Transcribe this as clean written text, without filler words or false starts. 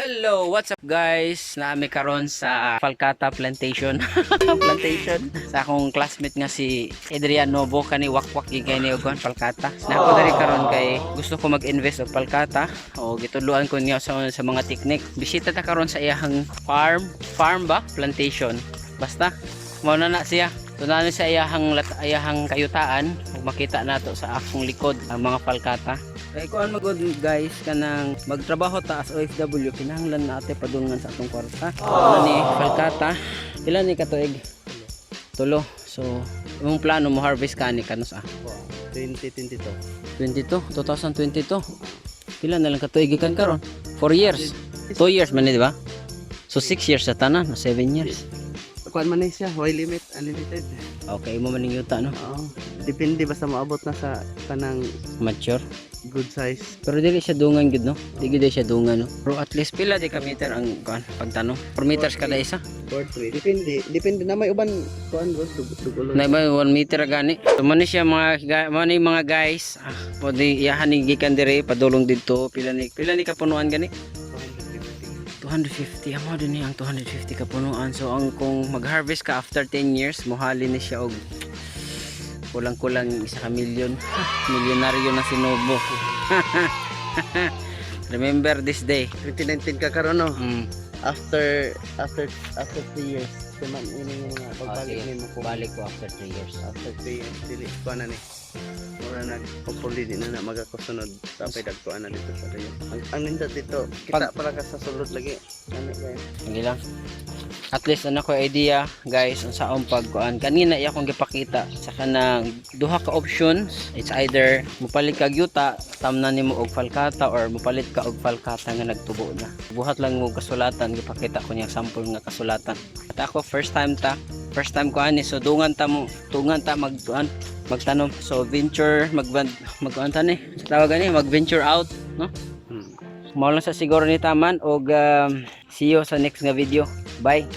Hello, what's up guys? Naami karon sa Falcata Plantation. Plantation. Sa akong classmate nga si Adrian Novo kani wakwak gigay ni og Falcata. Nako diri karon kay gusto ko mag-invest og Falcata o gitudloan ko niya sa mga technique. Bisita ta karon sa iyang farm ba? Plantation. Basta mao na siya. Tunan sa ayahang kayutaan ug makita nato sa akong likod ang mga Falcata. Kaya kuan magod guys kanang magtrabaho ta as OFW kinahanglan natin padulungan sa atong kwarta. Ano ni Falcata? Ilan ni katuig? Tulo. So imong plano mo harvest kani kanos 2022. 2022. Pila na lang katuig kan karon? 4 years. 2 years man di ba? So 6 years sa tanan, 7 years. Kuan man siya, why limit, unlimited. Okay mo man yuta no. Oo. Depende basta maabot na sa kanang Mature. good size. Pero dili siya dungan gud no. Dili siya dungan no. Pero at least pila di ka meter ang kuan pagtanong. 4 meters kada isa. 4-3. Depende na may uban kuan bro dugulo. Na ba 1 meter gani. So man ni siya mga guys. Pwede iyahan ni gikan dire padulong didto pila ni kapunuan gani. 250 amo din ni ang 250 kapunuan. So ang kung mag-harvest ka after 10 years mohali ni siya og kulang-kulang 1 milyon. Milyonaryo na si Novo. Remember this day. 2019 ka karon no. Mm. After 3 years. Kuman ini yung mga pagbalik Sige, nimo ko. balik ko after 3 years. After 3 years dili kuan na ni. Ora na hopefully di na magakusunod tapay dagkuan na dito sa dayo. Ang nindot dito kita para ka sa sulod lagi. Ano guys? Hindi lang. At least ano ko idea guys sa pagkuan. Kanina iya kong gipakita sa kanang duha ka options. It's either mupalit ka yuta tamnan nimo og Falcata or mupalit ka og Falcata nga nagtubo na. Buhat lang mo kasulatan gipakita ko niya sample nga kasulatan. At ako first time ko ani so tungan ta magtanom. So venture magkuan ta ni. Sa tawagan ni mag-venture out, no? Mao lang sa siguro ni taman og see you sa next nga video. Bye.